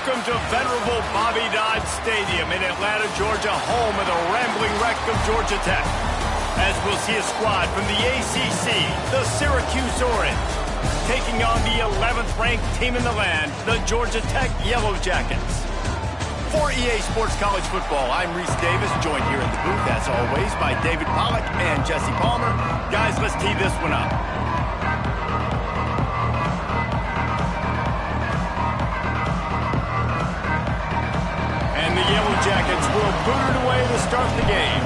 Welcome to venerable Bobby Dodd Stadium in Atlanta, Georgia, home of the rambling wreck of Georgia Tech. As we'll see a squad from the ACC, the Syracuse Orange, taking on the 11th ranked team in the land, the Georgia Tech Yellow Jackets. For EA Sports College Football, I'm Reese Davis, joined here in the booth, as always, by David Pollack and Jesse Palmer. Guys, let's tee this one up. And the Yellow Jackets will boot it away to start the game.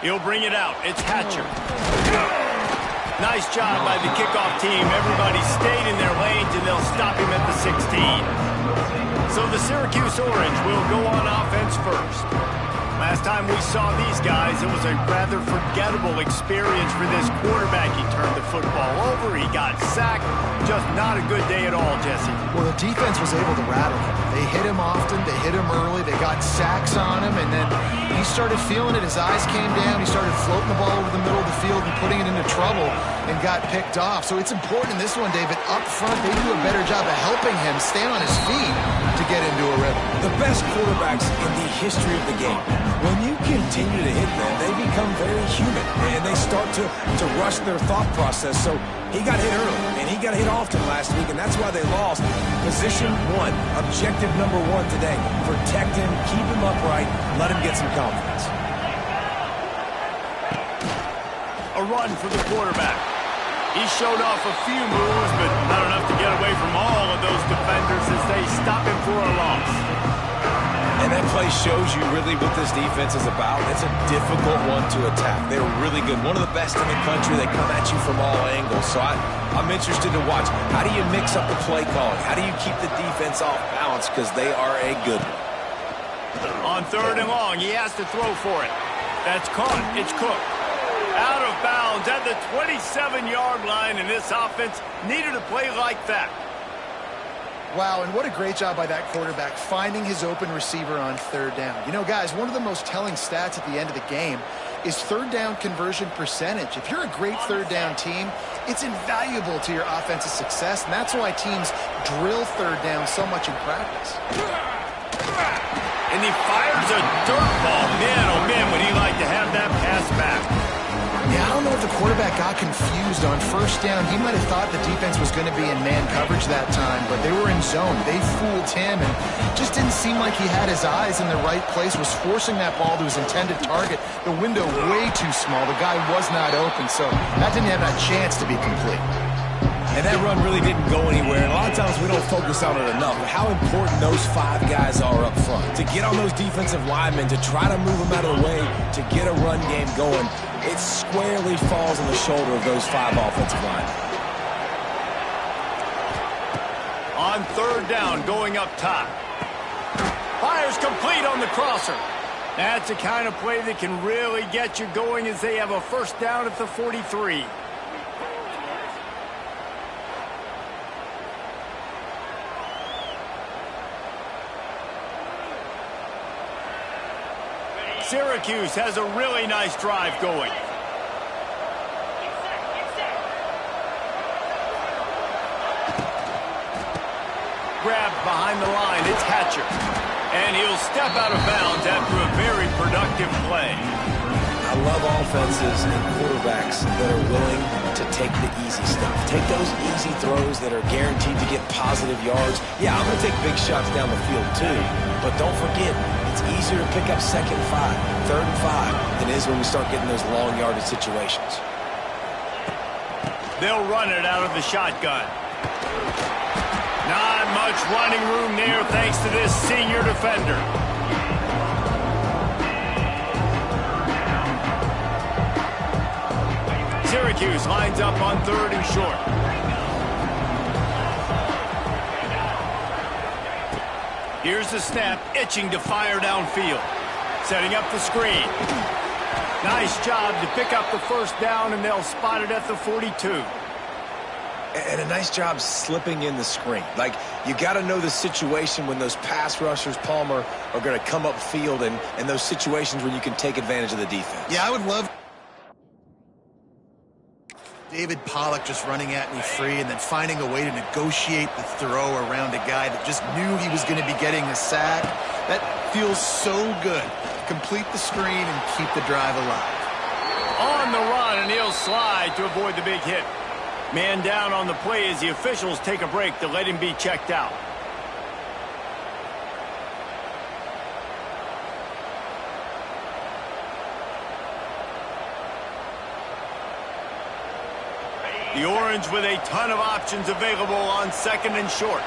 He'll bring it out. It's Hatcher. Nice job by the kickoff team. Everybody stayed in their lanes, and they'll stop him at the 16. So the Syracuse Orange will go on offense first. Last time we saw these guys, it was a rather forgettable experience for this quarterback. He turned the football over. He got sacked. Just not a good day at all, Jesse. Well, the defense was able to rattle him. They hit him often. They hit him early. They got sacks on him, and then he started feeling it. His eyes came down. He started floating the ball over the middle of the field and putting it into trouble and got picked off. So it's important in this one, David. Up front, they do a better job of helping him stay on his feet to get into a rhythm. The best quarterbacks in the history of the game, when you continue to hit them, they become very human, and they start to rush their thought process. So he got hit early, and he got hit often last week, and that's why they lost. Position one, objective number one today. Protect him, keep him upright, let him get some confidence. A run for the quarterback. He showed off a few moves, but not enough to get away from all of those defenders as they stop him for a loss. And that play shows you really what this defense is about. It's a difficult one to attack. They're really good. One of the best in the country. They come at you from all angles. So I'm interested to watch. How do you mix up the play calling? How do you keep the defense off balance? Because they are a good one. On 3rd and long, he has to throw for it. That's caught. It's Cook. Out of bounds at the 27-yard line, and this offense needed a play like that. Wow, and what a great job by that quarterback finding his open receiver on 3rd down. You know, guys, one of the most telling stats at the end of the game is 3rd down conversion percentage. If you're a great 3rd down team, it's invaluable to your offensive success, and that's why teams drill 3rd down so much in practice. And he fires a dirt ball. Man, oh man, would he like to have that pass back. Yeah, I don't know if the quarterback got confused on 1st down. He might have thought the defense was going to be in man coverage that time, but they were in zone. They fooled him and just didn't seem like he had his eyes in the right place, was forcing that ball to his intended target. The window way too small. The guy was not open, so that didn't have a chance to be complete. And that run really didn't go anywhere. And a lot of times we don't focus on it enough. But how important those 5 guys are up front. To get on those defensive linemen, to try to move them out of the way, to get a run game going, it squarely falls on the shoulder of those 5 offensive linemen. On 3rd down, going up top. Fires complete on the crosser. That's the kind of play that can really get you going as they have a 1st down at the 43. Syracuse has a really nice drive going. Grabbed behind the line, it's Hatcher. And he'll step out of bounds after a very productive play. I love offenses and quarterbacks that are willing to take the easy stuff. Take those easy throws that are guaranteed to get positive yards. Yeah, I'm going to take big shots down the field too, but don't forget, it's easier to pick up 2nd and 5, 3rd and 5 than it is when we start getting those long yardage situations. They'll run it out of the shotgun. Not much running room there thanks to this senior defender. Syracuse lines up on 3rd and short. Here's the snap, itching to fire downfield. Setting up the screen. Nice job to pick up the 1st down, and they'll spot it at the 42. And a nice job slipping in the screen. Like, you got to know the situation when those pass rushers, Palmer, are going to come upfield and those situations where you can take advantage of the defense. Yeah, I would love... David Pollock just running at me free and then finding a way to negotiate the throw around a guy that just knew he was going to be getting a sack. That feels so good. Complete the screen and keep the drive alive. On the run, and he'll slide to avoid the big hit. Man down on the play as the officials take a break to let him be checked out. The Orange with a ton of options available on second and short.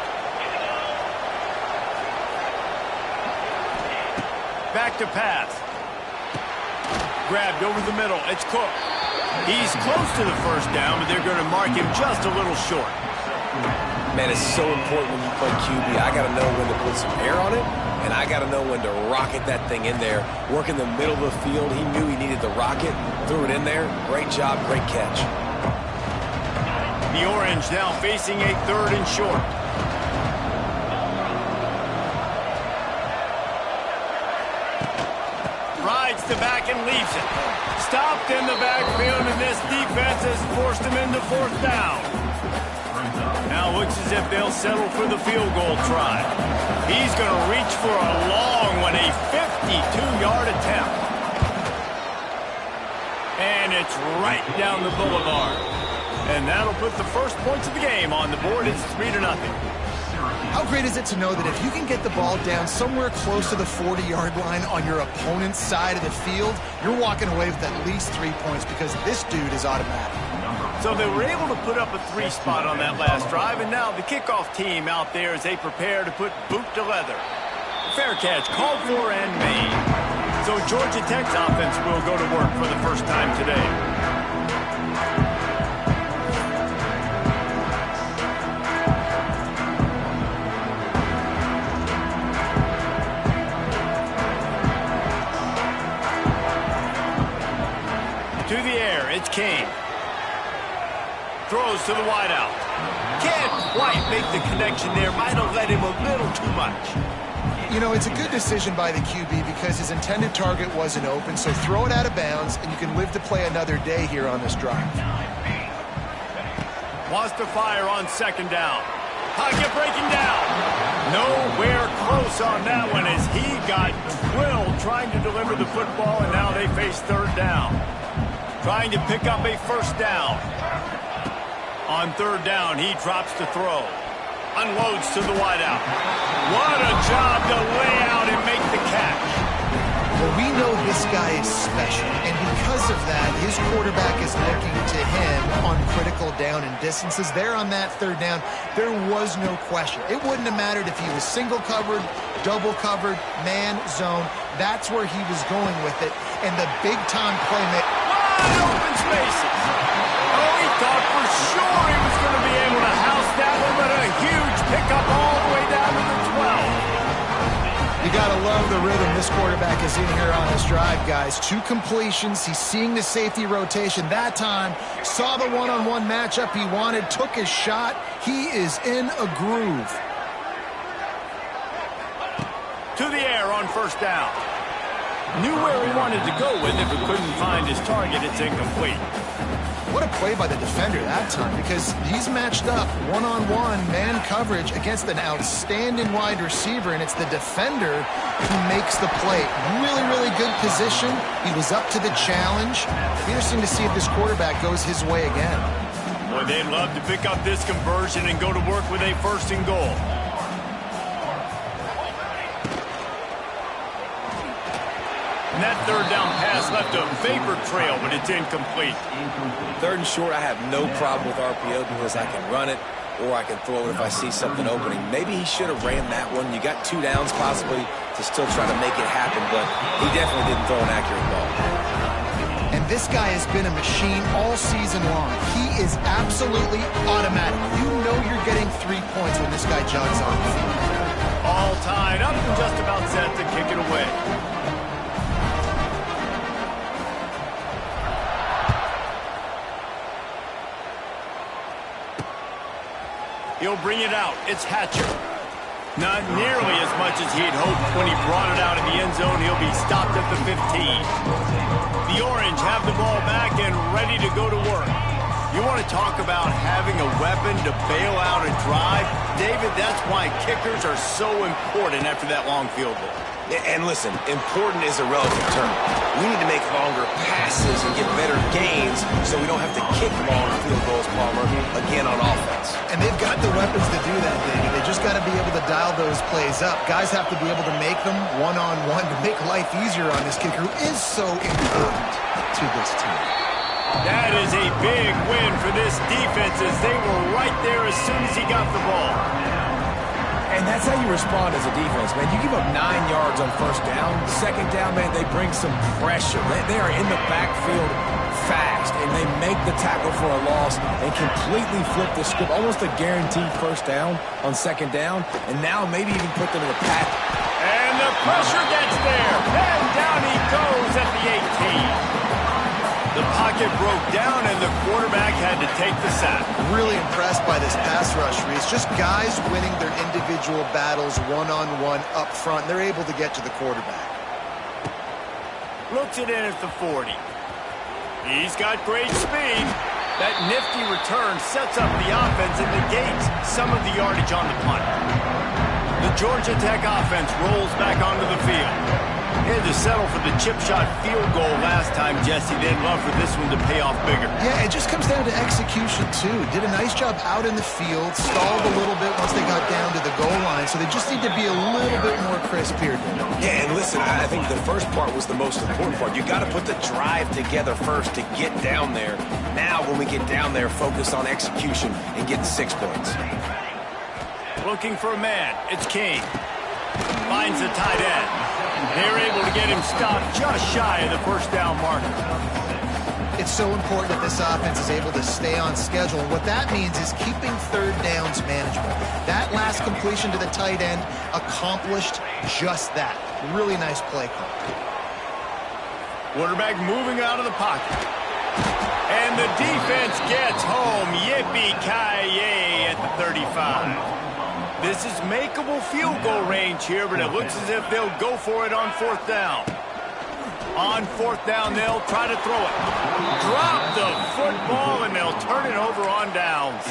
Back to pass. Grabbed over the middle. It's Cook. He's close to the first down, but they're going to mark him just a little short. Man, it's so important when you play QB. I got to know when to put some air on it, and I got to know when to rocket that thing in there. Work in the middle of the field. He knew he needed the rocket. Threw it in there. Great job. Great catch. The Orange now facing a third and short. Rides to back and leaves it. Stopped in the backfield, and this defense has forced him into fourth down. Now looks as if they'll settle for the field goal try. He's going to reach for a long one, a 52-yard attempt. And it's right down the boulevard. And that'll put the first points of the game on the board. It's 3-0. How great is it to know that if you can get the ball down somewhere close to the 40-yard line on your opponent's side of the field, you're walking away with at least 3 points because this dude is automatic. So they were able to put up a 3 spot on that last drive, and now the kickoff team out there as they prepare to put boot to leather. Fair catch called for and made. So Georgia Tech's offense will go to work for the first time today. To the air, it's Kane. Throws to the wideout. Can't quite make the connection there. Might have let him a little too much. You know, it's a good decision by the QB because his intended target wasn't open, so throw it out of bounds, and you can live to play another day here on this drive. Wants to fire on second down. Pocket breaking down. Nowhere close on that one as he got drilled trying to deliver the football, and now they face third down. Trying to pick up a first down. On third down, he drops to throw. Unloads to the wideout. What a job to lay out and make the catch. Well, we know this guy is special, and because of that, his quarterback is looking to him on critical down and distances. There on that third down, there was no question. It wouldn't have mattered if he was single covered, double covered, man, zone. That's where he was going with it, and the big-time playmaker. Wide open spaces. Oh, he thought for sure he was going to be able to house that one, but a huge pickup all the way down to the 12. You got to love the rhythm this quarterback is in here on this drive, guys. 2 completions. He's seeing the safety rotation that time. Saw the one-on-one matchup he wanted. Took his shot. He is in a groove. To the air on first down. Knew where he wanted to go with it, but couldn't find his target. It's incomplete. What a play by the defender that time, because he's matched up one-on-one man coverage against an outstanding wide receiver, and it's the defender who makes the play. Really, really good position. He was up to the challenge. Interesting to see if this quarterback goes his way again. Boy, they'd love to pick up this conversion and go to work with a first and goal. And that third down pass left a vapor trail, but it's incomplete. Third and short, I have no problem with RPO because I can run it or I can throw it if I see something opening. Maybe he should have ran that one. You got 2 downs possibly to still try to make it happen, but he definitely didn't throw an accurate ball. And this guy has been a machine all season long. He is absolutely automatic. You know you're getting 3 points when this guy jogs on the field. All tied up and just about set to kick it away. He'll bring it out. It's Hatcher. Not nearly as much as he'd hoped when he brought it out in the end zone. He'll be stopped at the 15. The Orange have the ball back and ready to go to work. You want to talk about having a weapon to bail out a drive? David, that's why kickers are so important after that long field goal. And listen, important is a relative term. We need to make longer passes and get better gains so we don't have to kick long field goals, Palmer, again on offense. And they've got the weapons to do that, David. They just got to be able to dial those plays up. Guys have to be able to make them one-on-one to make life easier on this kicker who is so important to this team. That is a big win for this defense as they were right there as soon as he got the ball. And that's how you respond as a defense, man. You give up 9 yards on first down. Second down, man, they bring some pressure. They are in the backfield fast, and they make the tackle for a loss and completely flip the script. Almost a guaranteed first down on second down, and now maybe even put them in a pack. And the pressure gets there. And down he goes at the 18. The pocket broke down, and the quarterback had to take the sack. Really impressed by this pass rush, Reese. Just guys winning their individual battles one-on-one up front. They're able to get to the quarterback. Looks it in at the 40. He's got great speed. That nifty return sets up the offense and negates some of the yardage on the punt. The Georgia Tech offense rolls back onto the field. He had to settle for the chip shot field goal last time, Jesse. They'd love for this one to pay off bigger. Yeah, it just comes down to execution, too. Did a nice job out in the field, stalled a little bit once they got down to the goal line, so they just need to be a little bit more crisp here. Yeah, and listen, I think the first part was the most important part. You got to put the drive together first to get down there. Now, when we get down there, focus on execution and getting 6 points. Looking for a man. It's King. Finds the tight end. They're able to get him stopped just shy of the first down marker. It's so important that this offense is able to stay on schedule. And what that means is keeping third downs manageable. That last completion to the tight end accomplished just that. Really nice play call. Quarterback moving out of the pocket. And the defense gets home. Yippee-ki-yay at the 35. This is makeable field goal range here, but it looks as if they'll go for it on fourth down. On fourth down, they'll try to throw it. Drop the football, and they'll turn it over on downs.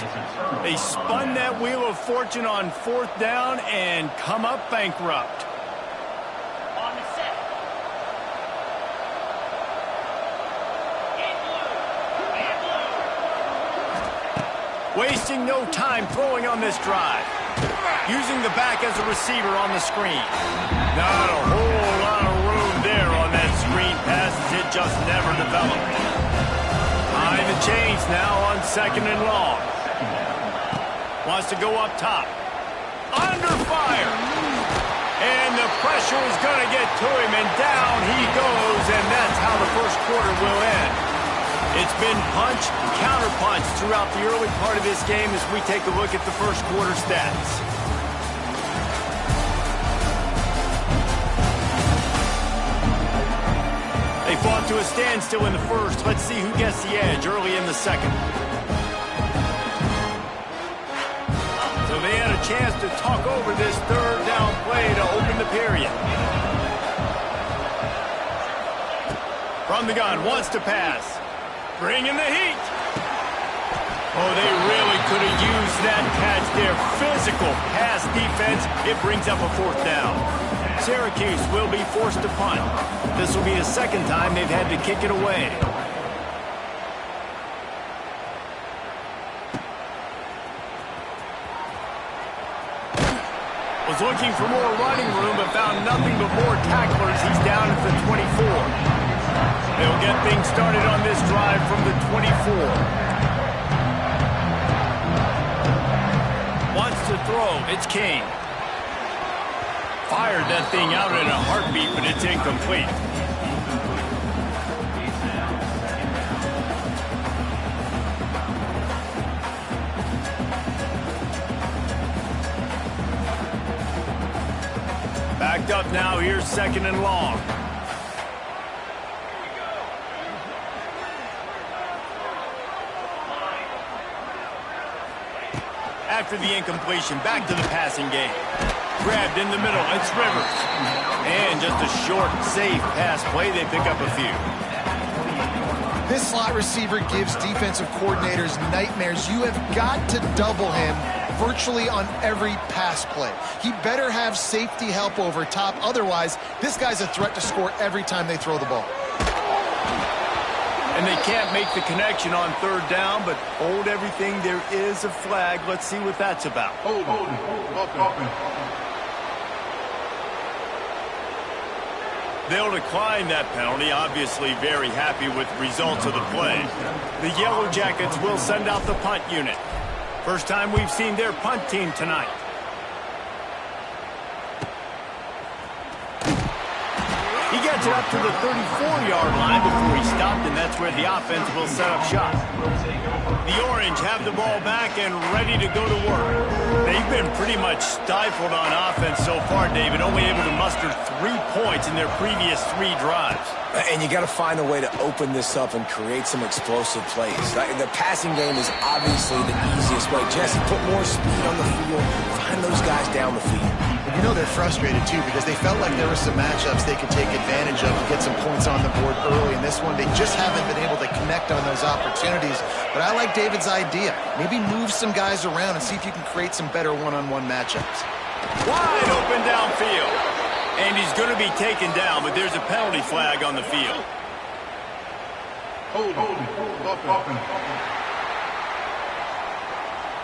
They spun that wheel of fortune on fourth down and come up bankrupt. On the set. Wasting no time throwing on this drive. Using the back as a receiver on the screen. Not a whole lot of room there on that screen pass as it just never developed. Behind the chains now on second and long. Wants to go up top. Under fire. And the pressure is going to get to him, and down he goes, and that's how the first quarter will end. It's been punch, counter-punch throughout the early part of this game as we take a look at the first quarter stats. They fought to a standstill in the first. Let's see who gets the edge early in the second. So they had a chance to talk over this third down play to open the period. From the gun, wants to pass. Bringing the heat. Oh, they really could have used that catch there. Physical pass defense. It brings up a fourth down. Syracuse will be forced to punt. This will be the second time they've had to kick it away. Was looking for more running room, but found nothing but more tacklers. He's down at the 24. They'll get things started on this drive from the 24. Wants to throw. It's King. Fired that thing out in a heartbeat, but it's incomplete. Backed up now. Here's second and long. After the incompletion, back to the passing game. Grabbed in the middle, it's Rivers. And just a short, safe pass play, they pick up a few. This slot receiver gives defensive coordinators nightmares. You have got to double him virtually on every pass play. He better have safety help over top. Otherwise, this guy's a threat to score every time they throw the ball. And they can't make the connection on third down, but hold everything. There is a flag. Let's see what that's about. Hold. They'll decline that penalty, obviously very happy with the results of the play. The Yellow Jackets will send out the punt unit. First time we've seen their punt team tonight. He gets it up to the 34-yard line before he stopped, and that's where the offense will set up shop. The Orange have the ball back and ready to go to work. They've been pretty much stifled on offense so far, David, only able to muster 3 points in their previous 3 drives. And you got to find a way to open this up and create some explosive plays. The passing game is obviously the easiest way. Jesse, put more speed on the field. Find those guys down the field. You know they're frustrated, too, because they felt like there were some matchups they could take advantage of to get some points on the board early. In this one, they just haven't been able to connect on those opportunities. But I like David's idea. Maybe move some guys around and see if you can create some better one-on-one matchups. Wide open downfield. And he's going to be taken down, but there's a penalty flag on the field. Hold.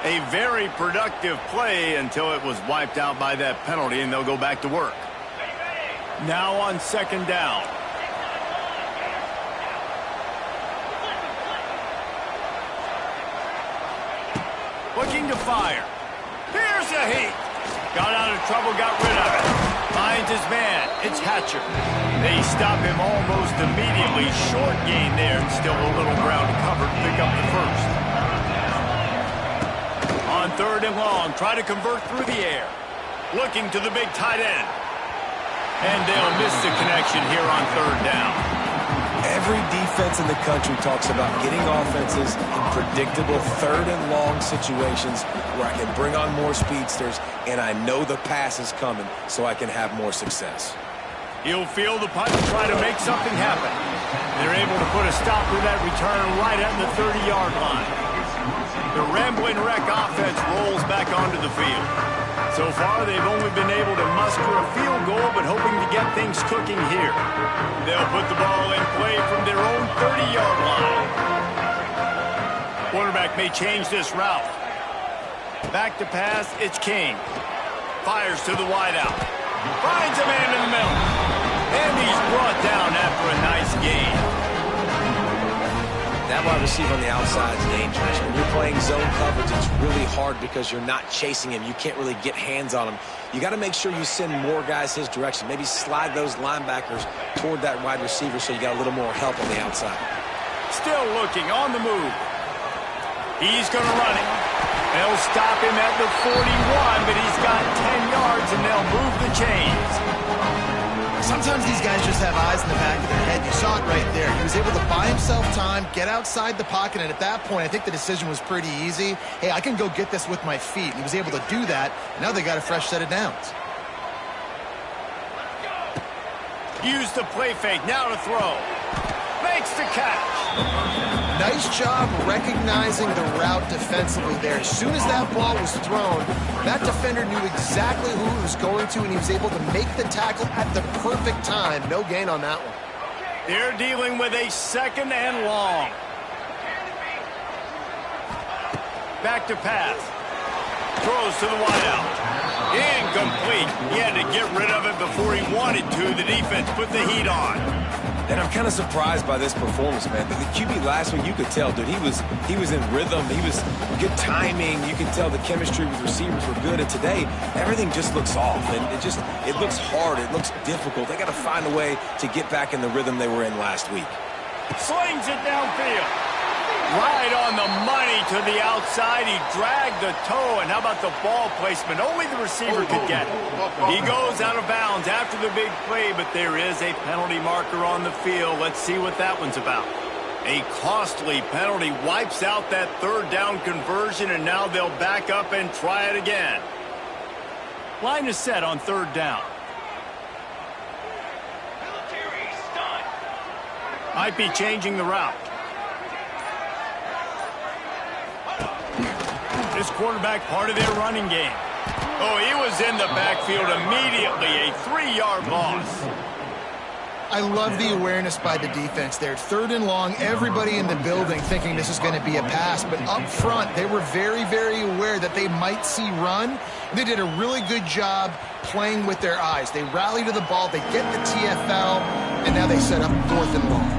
A very productive play until it was wiped out by that penalty, and they'll go back to work. Now on second down. Looking to fire. Here's a heat. Got out of trouble, got rid of it. Finds his man. It's Hatcher. They stop him almost immediately. Short gain there, and still a little ground to cover to pick up the first. On third and long, try to convert through the air. Looking to the big tight end. And they'll miss the connection here on third down. Every defense in the country talks about getting offenses in predictable third and long situations where I can bring on more speedsters and I know the pass is coming so I can have more success. He'll field the punt and try to make something happen. They're able to put a stop to that return right at the 30-yard line. The Rambling Wreck offense rolls back onto the field. So far, they've only been able to muster a field goal, but hoping to get things cooking here. They'll put the ball in play from their own 30-yard line. Quarterback may change this route. Back to pass, it's King. Fires to the wideout. Finds a man in the middle. And he's brought down after a nice gain. That wide receiver on the outside is dangerous. When you're playing zone coverage, it's really hard because you're not chasing him. You can't really get hands on him. You got to make sure you send more guys his direction. Maybe slide those linebackers toward that wide receiver so you got a little more help on the outside. Still looking on the move. He's going to run it. They'll stop him at the 41, but he's got 10 yards, and they'll move the chains. Sometimes these guys just have eyes in the back of their head. You saw it right there. He was able to buy himself time, get outside the pocket, and at that point, I think the decision was pretty easy. Hey, I can go get this with my feet. And he was able to do that. Now they got a fresh set of downs. Use the play fake, now to throw. Makes the catch. Nice job recognizing the route defensively there. As soon as that ball was thrown, that defender knew exactly who he was going to, and he was able to make the tackle at the perfect time. No gain on that one. They're dealing with a second and long. Back to pass. Throws to the wideout. Incomplete. He had to get rid of it before he wanted to. The defense put the heat on. And I'm kind of surprised by this performance, man. The QB last week, you could tell, dude, he was in rhythm. He was good timing. You could tell the chemistry with receivers were good. And today, everything just looks off. And it looks hard. It looks difficult. They got to find a way to get back in the rhythm they were in last week. Slings it downfield. Right on the money to the outside. He dragged the toe, and how about the ball placement? Only the receiver could get it. He goes out of bounds after the big play, but there is a penalty marker on the field. Let's see what that one's about. A costly penalty wipes out that third down conversion, and now they'll back up and try it again. Line is set on third down. Might be changing the route. This quarterback part of their running game. Oh, he was in the backfield immediately. A 3-yard loss. I love the awareness by the defense there. 3rd and long, everybody in the building thinking this is going to be a pass. But up front, they were very, very aware that they might see run. They did a really good job playing with their eyes. They rally to the ball, they get the TFL, and now they set up 4th and long.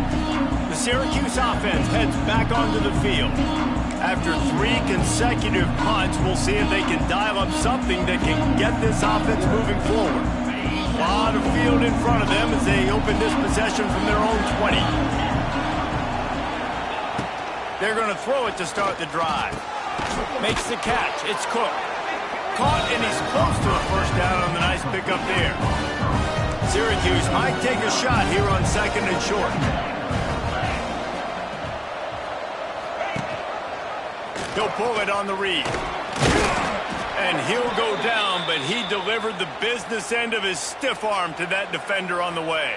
The Syracuse offense heads back onto the field. After 3 consecutive punts, we'll see if they can dial up something that can get this offense moving forward. A lot of field in front of them as they open this possession from their own 20. They're going to throw it to start the drive. Makes the catch. It's Cook. Caught, and he's close to a first down on the nice pickup there. Syracuse might take a shot here on 2nd and short. He'll pull it on the read. And he'll go down, but he delivered the business end of his stiff arm to that defender on the way.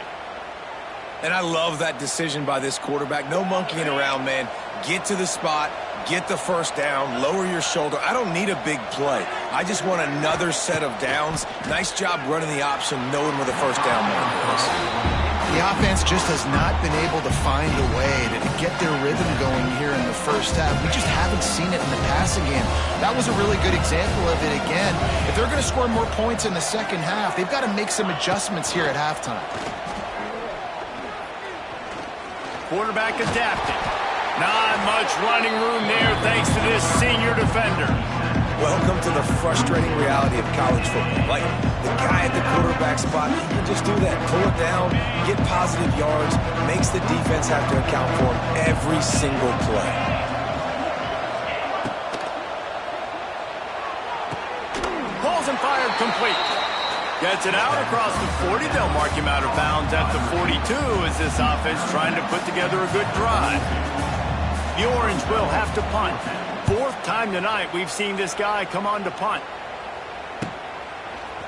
And I love that decision by this quarterback. No monkeying around, man. Get to the spot, get the first down, lower your shoulder. I don't need a big play. I just want another set of downs. Nice job running the option, knowing where the first down marker is. The offense just has not been able to find a way to get their rhythm going here in the first half. We just haven't seen it in the passing game. That was a really good example of it again. If they're going to score more points in the second half, they've got to make some adjustments here at halftime. Quarterback adapted. Not much running room there thanks to this senior defender. Welcome to the frustrating reality of college football. Like, the guy at the quarterback spot, he can just do that. Pull it down, get positive yards, makes the defense have to account for him every single play. Pulls and fired complete. Gets it out across the 40. They'll mark him out of bounds at the 42 as this offense trying to put together a good drive. The Orange will have to punt. 4th time tonight we've seen this guy come on to punt.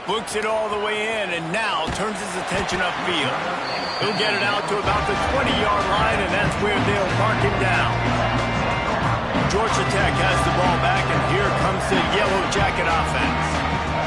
Books it all the way in and now turns his attention upfield. He'll get it out to about the 20-yard line, and that's where they'll mark him down. Georgia Tech has the ball back, and here comes the Yellow Jacket offense.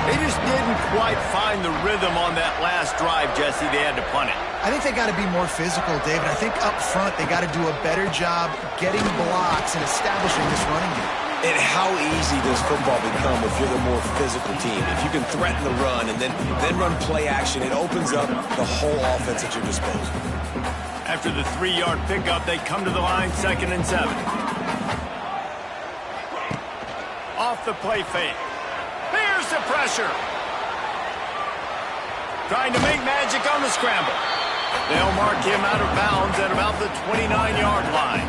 They just didn't quite find the rhythm on that last drive, Jesse. They had to punt it. I think they got to be more physical, David. I think up front they got to do a better job getting blocks and establishing this running game. And how easy does football become if you're the more physical team? If you can threaten the run and then run play action, it opens up the whole offense at your disposal. After the 3-yard pickup, they come to the line 2nd and 7. Off the play fake. There's the pressure. Trying to make magic on the scramble. They'll mark him out of bounds at about the 29-yard line.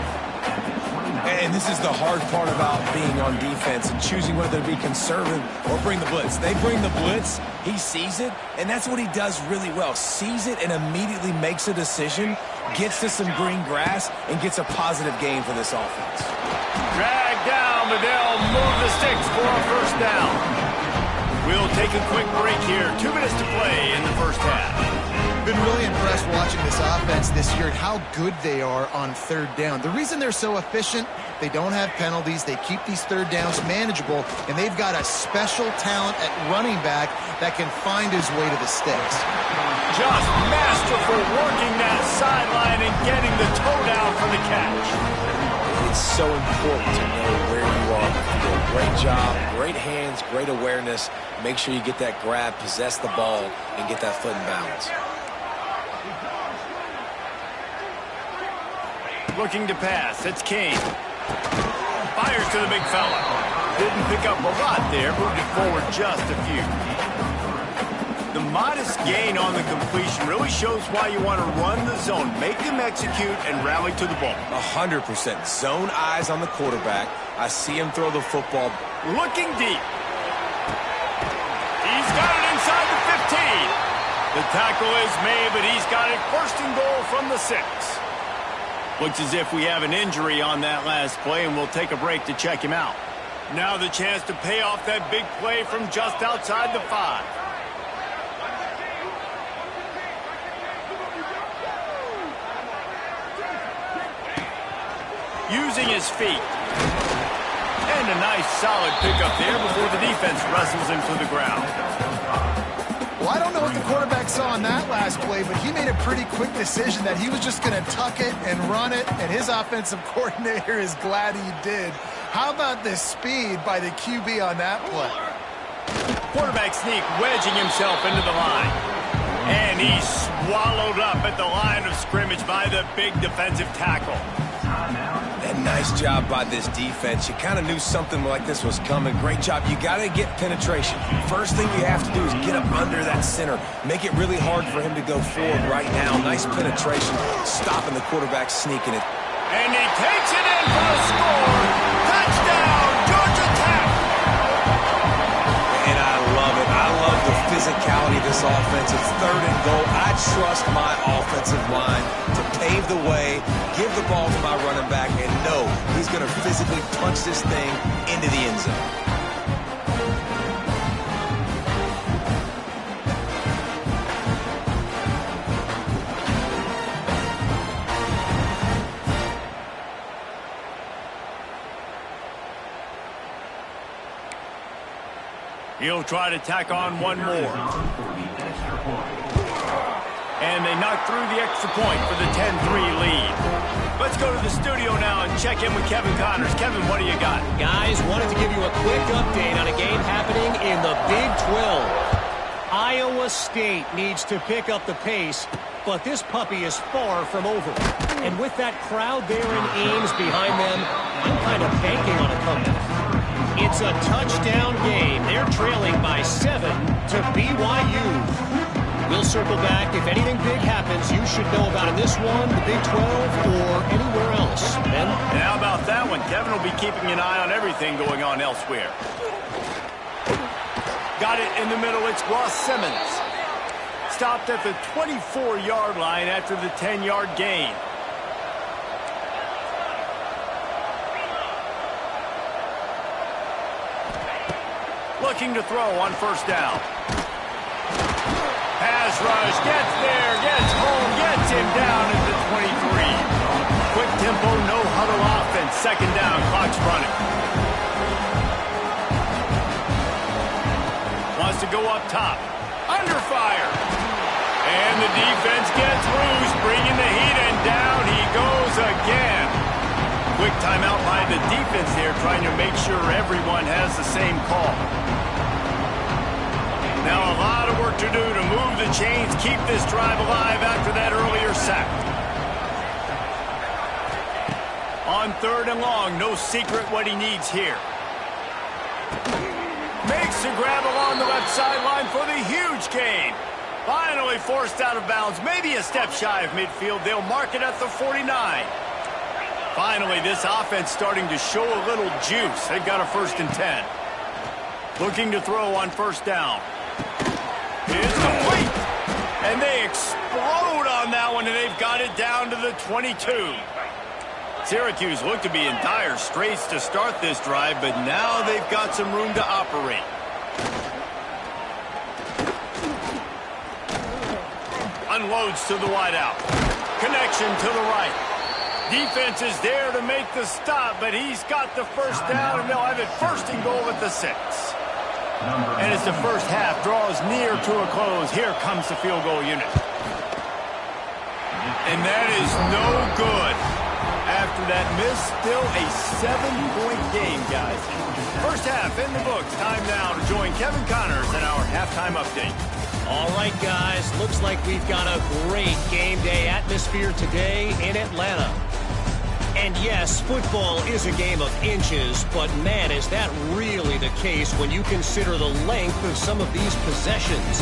And this is the hard part about being on defense and choosing whether to be conservative or bring the blitz. They bring the blitz, he sees it, and that's what he does really well. Sees it and immediately makes a decision, gets to some green grass, and gets a positive gain for this offense. Dragged down, but they'll move the sticks for a first down. We'll take a quick break here. 2 minutes to play in the first half. Been really impressed watching this offense this year and how good they are on 3rd down. The reason they're so efficient, they don't have penalties, they keep these 3rd downs manageable, and they've got a special talent at running back that can find his way to the sticks. Just masterful working that sideline and getting the toe down for the catch. It's so important to know where you are on the field. Great job, great hands, great awareness. Make sure you get that grab, possess the ball, and get that foot in bounds. Looking to pass. It's Kane. Fires to the big fella. Didn't pick up a lot there. Moved it forward just a few. The modest gain on the completion really shows why you want to run the zone. Make them execute and rally to the ball. 100%. Zone eyes on the quarterback. I see him throw the football. Looking deep. He's got it inside the 15. The tackle is made, but he's got it 1st and goal from the 6. Looks as if we have an injury on that last play, and we'll take a break to check him out. Now the chance to pay off that big play from just outside the 5. Using his feet. And a nice, solid pickup there before the defense wrestles him to the ground. Well, I don't know what the quarterback saw on that last play, but he made a pretty quick decision that he was just going to tuck it and run it, and his offensive coordinator is glad he did. How about the speed by the QB on that play? Quarterback sneak wedging himself into the line. And he's swallowed up at the line of scrimmage by the big defensive tackle. And nice job by this defense. You kind of knew something like this was coming. Great job. You got to get penetration. First thing you have to do is get up under that center. Make it really hard for him to go forward right now. Nice penetration, stopping the quarterback sneaking it. And he takes it in for a score. Touchdown, Georgia Tech. And I love it. I love the physicality of this offense. It's 3rd and goal. I trust my offensive line to pave the way, give the ball to my running back, and know he's going to physically punch this thing into the end zone. He'll try to tack on one more. And they knock through the extra point for the 10-3 lead. Let's go to the studio now and check in with Kevin Connors. Kevin, what do you got? Guys, wanted to give you a quick update on a game happening in the Big 12. Iowa State needs to pick up the pace, but this puppy is far from over. And with that crowd there in Ames behind them, I'm kind of banking on a comeback. It's a touchdown game. They're trailing by 7 to BYU. We'll circle back. If anything big happens, you should know about in this one, the Big 12, or anywhere else. Ben? And how about that one? Kevin will be keeping an eye on everything going on elsewhere. Got it in the middle. It's Ross Simmons. Stopped at the 24-yard line after the 10-yard gain. Looking to throw on first down. Pass rush, gets there, gets home, gets him down at the 23. Quick tempo, no huddle offense. 2nd down, clock's running. Wants to go up top. Under fire. And the defense gets loose, bringing the heat, and down he goes again. Quick timeout by the defense there, trying to make sure everyone has the same call. Now a lot of work to do to move the chains, keep this drive alive after that earlier sack. On 3rd and long, no secret what he needs here. Makes the grab along the left sideline for the huge gain. Finally forced out of bounds, maybe a step shy of midfield. They'll mark it at the 49. Finally, this offense starting to show a little juice. They've got a 1st and 10. Looking to throw on first down. It's complete. And they explode on that one, and they've got it down to the 22. Syracuse looked to be in dire straits to start this drive, but now they've got some room to operate. Unloads to the wideout. Connection to the right. Defense is there to make the stop, but he's got the first down, and they'll have it 1st and goal at the 6. And as the first half draws near to a close, here comes the field goal unit. And that is no good. After that miss, still a 7-point game, guys. First half in the books. Time now to join Kevin Connors in our halftime update. All right, guys. Looks like we've got a great game day atmosphere today in Atlanta. And yes, football is a game of inches, but man, is that really the case when you consider the length of some of these possessions.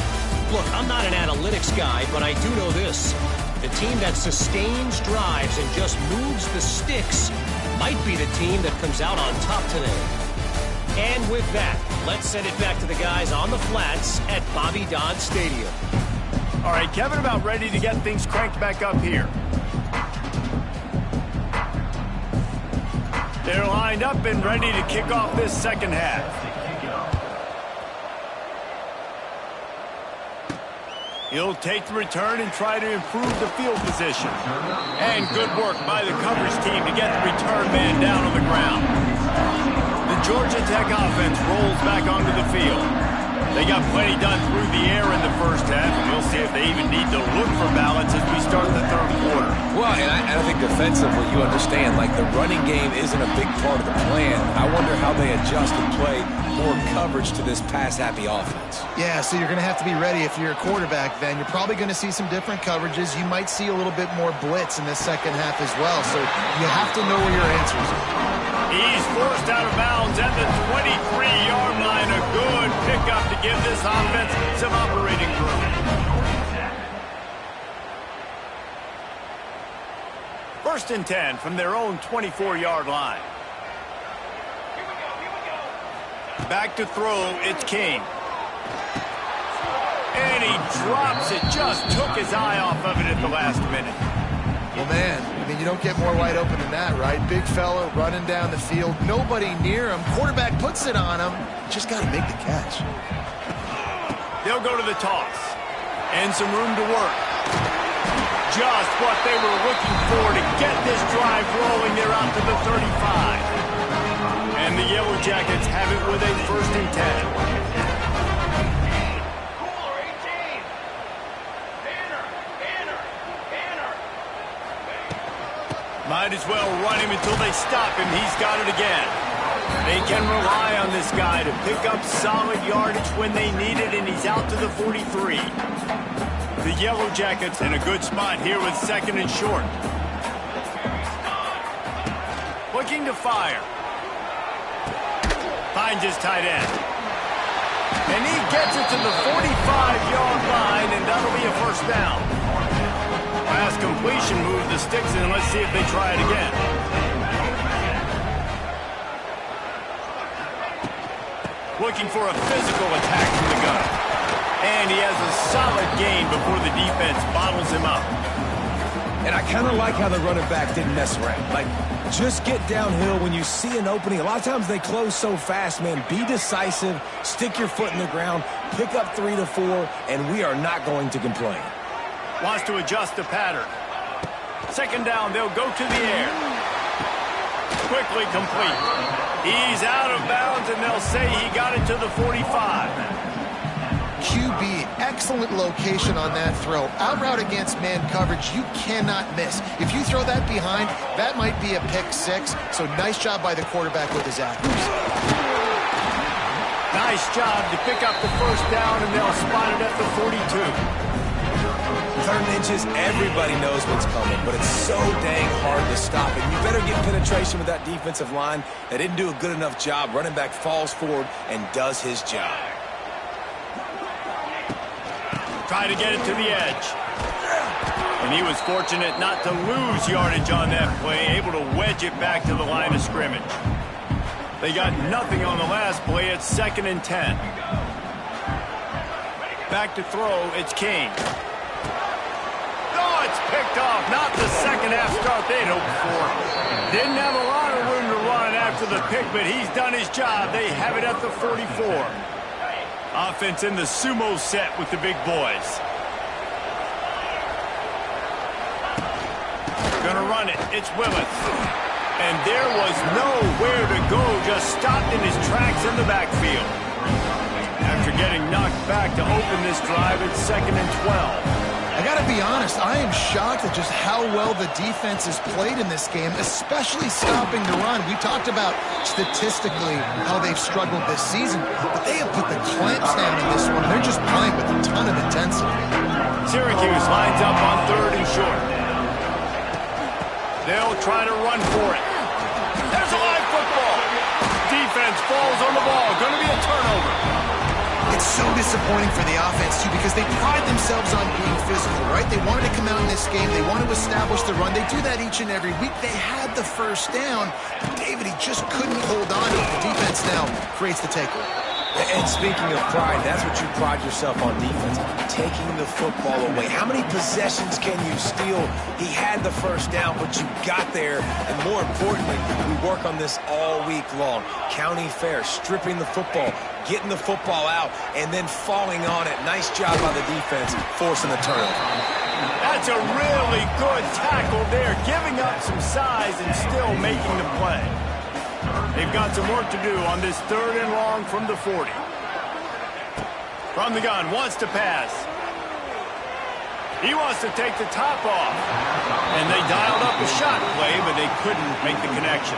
Look, I'm not an analytics guy, but I do know this. The team that sustains drives and just moves the sticks might be the team that comes out on top today. And with that, let's send it back to the guys on the flats at Bobby Dodd Stadium. All right, Kevin, about ready to get things cranked back up here. They're lined up and ready to kick off this second half. He'll take the return and try to improve the field position. And good work by the coverage team to get the return man down on the ground. The Georgia Tech offense rolls back onto the field. They got plenty done through the air in the first half, and we'll see if they even need to look for balance as we start the third quarter. Well, and I think defensively, you understand, like the running game isn't a big part of the plan. I wonder how they adjust and play more coverage to this pass-happy offense. Yeah, so you're going to have to be ready if you're a quarterback then. You're probably going to see some different coverages. You might see a little bit more blitz in the second half as well, so you have to know where your answers are. He's forced out of bounds at the 23-yard line. A good pickup to give this offense some operating room. First and 10 from their own 24-yard line. Back to throw, it's King. And he drops it. Just took his eye off of it at the last minute. Well, man, I mean, you don't get more wide open than that, right? Big fella running down the field, nobody near him. Quarterback puts it on him. Just got to make the catch. They'll go to the toss. And some room to work. Just what they were looking for to get this drive rolling. They're out to the 35. And the Yellow Jackets have it with a first and 10. Might as well run him until they stop him. He's got it again. They can rely on this guy to pick up solid yardage when they need it, and he's out to the 43. The Yellow Jackets in a good spot here with second and short. Looking to fire. Finds his tight end. And he gets it to the 45-yard line, and that'll be a first down. Pass completion move the sticks in. Let's see if they try it again. Looking for a physical attack from the gun. And he has a solid gain before the defense bottles him up. And I kind of like how the running back didn't mess around. Like, just get downhill when you see an opening. A lot of times they close so fast, man. Be decisive, stick your foot in the ground, pick up 3 to 4, and we are not going to complain. Wants to adjust the pattern. Second down, they'll go to the air. Quickly complete. He's out of bounds, and they'll say he got it to the 45. QB, excellent location on that throw. Out route against man coverage, you cannot miss. If you throw that behind, that might be a pick six. So nice job by the quarterback with his accuracy. Nice job to pick up the first down, and they'll spot it at the 42. 3rd inches, everybody knows what's coming, but it's so dang hard to stop it. You better get penetration with that defensive line. They didn't do a good enough job. Running back falls forward and does his job. Try to get it to the edge. And he was fortunate not to lose yardage on that play, able to wedge it back to the line of scrimmage. They got nothing on the last play. It's 2nd and 10. Back to throw, it's King. Oh, it's picked off. Not the second half start they'd hoped for. Didn't have a lot of room to run after the pick, but he's done his job. They have it at the 44. Offense in the sumo set with the big boys. Gonna run it. It's Willis. And there was nowhere to go. Just stopped in his tracks in the backfield. After getting knocked back to open this drive, it's 2nd and 12. I got to be honest, I am shocked at just how well the defense has played in this game, especially stopping the run. We talked about statistically how they've struggled this season, but they have put the clamps down in this one. They're just playing with a ton of intensity. Syracuse lines up on 3rd and short. They'll try to run for it. There's a live football. Defense falls on the ball. Going to be a turnover. It's so disappointing for the offense, too, because they pride themselves on being physical, right? They wanted to come out in this game. They want to establish the run. They do that each and every week. They had the first down. But David, he just couldn't hold on to it. The defense now creates the takeaway. And speaking of pride, that's what you pride yourself on defense, taking the football away. How many possessions can you steal? He had the first down, but you got there. And more importantly, we work on this all week long. County fair, stripping the football, getting the football out, and then falling on it. Nice job by the defense, forcing the turnover. That's a really good tackle there, giving up some size and still making the play. They've got some work to do on this 3rd and long from the 40. From the gun, wants to pass. He wants to take the top off. And they dialed up a shot play, but they couldn't make the connection.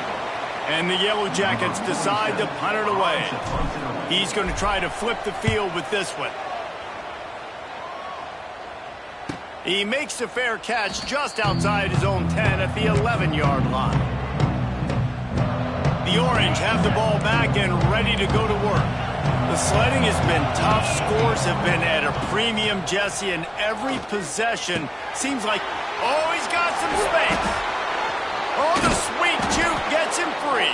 And the Yellow Jackets decide to punt it away. He's going to try to flip the field with this one. He makes the fair catch just outside his own 10 at the 11-yard line. The Orange have the ball back and ready to go to work. The sledding has been tough. Scores have been at a premium, Jesse, and every possession seems like, oh, he's got some space. Oh, the sweet juke gets him free.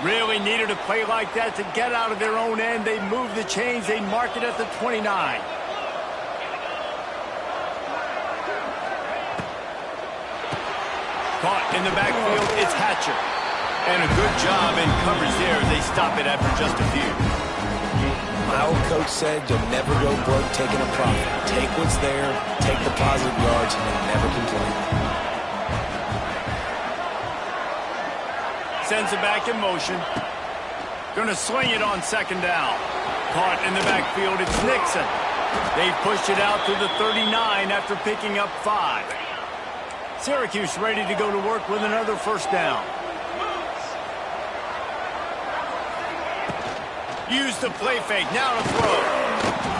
Really needed a play like that to get out of their own end. They move the chains. They mark it at the 29. Caught in the backfield, it's Hatcher. And a good job in coverage there. They stop it after just a few. My old coach said you'll never go broke taking a profit. Take what's there, take the positive yards, and never complain. Sends it back in motion. Gonna swing it on 2nd down. Caught in the backfield, it's Nixon. They've pushed it out to the 39 after picking up 5. Syracuse ready to go to work with another 1st down. Use the play fake, now to throw.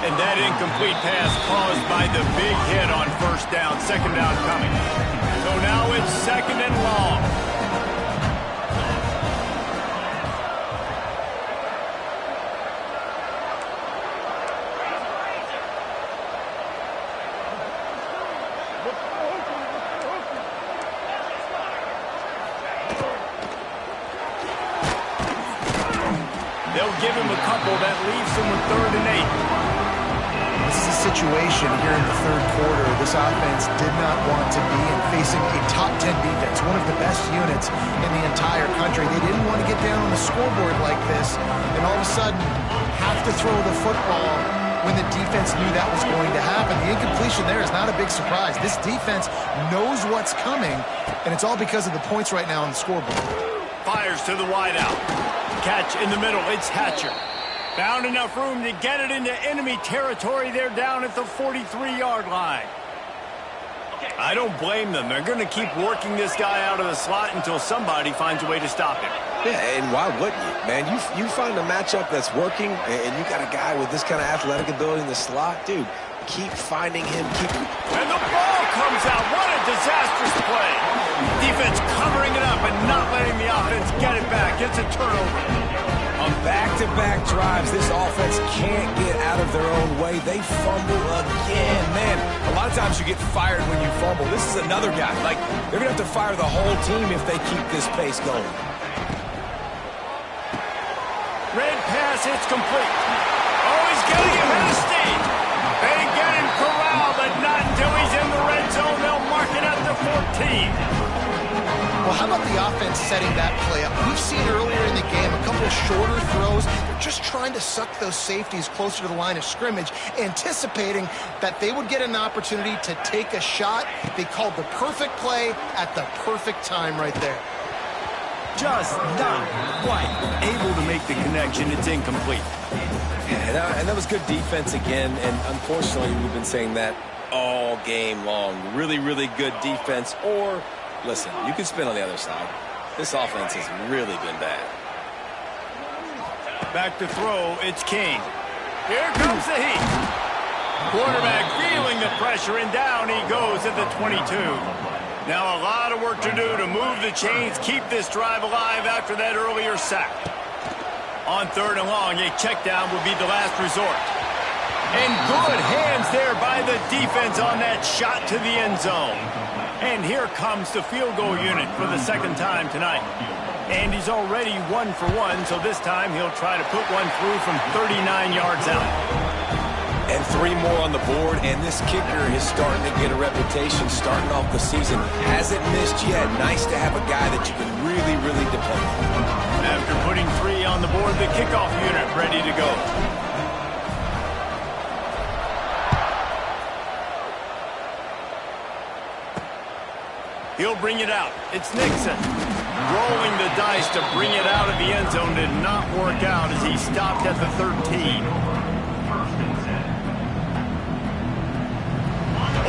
And that incomplete pass caused by the big hit on 1st down, 2nd down coming. So now it's 2nd and long. They'll give him a couple. That leaves him with 3rd and 8. This is a situation here in the 3rd quarter this offense did not want to be in, facing a top 10 defense, one of the best units in the entire country. They didn't want to get down on the scoreboard like this and all of a sudden have to throw the football when the defense knew that was going to happen. The incompletion there is not a big surprise. This defense knows what's coming, and it's all because of the points right now on the scoreboard. Fires to the wideout. Catch in the middle, it's Hatcher. Found enough room to get it into enemy territory. They're down at the 43-yard line. I don't blame them. They're going to keep working this guy out of the slot until somebody finds a way to stop him. Yeah, and why wouldn't you, man? You find a matchup that's working, and you got a guy with this kind of athletic ability in the slot, dude. Keep finding him. And the ball comes out. What a disastrous play. Defense covering it up and not letting the offense get it back. It's a turnover. On back-to-back drives, this offense can't get out of their own way. They fumble again. Man, a lot of times you get fired when you fumble. This is another guy. Like, they're going to have to fire the whole team if they keep this pace going. Red pass, it's complete. Oh, he's getting ahead of steam. They get him corralled, but not until he's in the red zone. They'll mark it at the 14. Well, how about the offense setting that play up? We've seen earlier in the game a couple of shorter throws. They're just trying to suck those safeties closer to the line of scrimmage, anticipating that they would get an opportunity to take a shot. They called the perfect play at the perfect time right there. Just not quite able to make the connection. It's incomplete. Yeah, and that was good defense again, and unfortunately we've been saying that all game long. Really, really good defense, or, listen, you can spin on the other side. This offense has really been bad. Back to throw, it's King. Here comes the heat. Quarterback feeling the pressure, and down he goes at the 22. Now a lot of work to do to move the chains, keep this drive alive after that earlier sack. On 3rd and long, a check down would be the last resort. And good hands there by the defense on that shot to the end zone. And here comes the field goal unit for the 2nd time tonight. And he's already 1 for 1, so this time he'll try to put one through from 39 yards out. And 3 more on the board, and this kicker is starting to get a reputation starting off the season. Hasn't missed yet. Nice to have a guy that you can really, really depend on. After putting 3 on the board, the kickoff unit ready to go. He'll bring it out. It's Nixon. Rolling the dice to bring it out of the end zone did not work out as he stopped at the 13.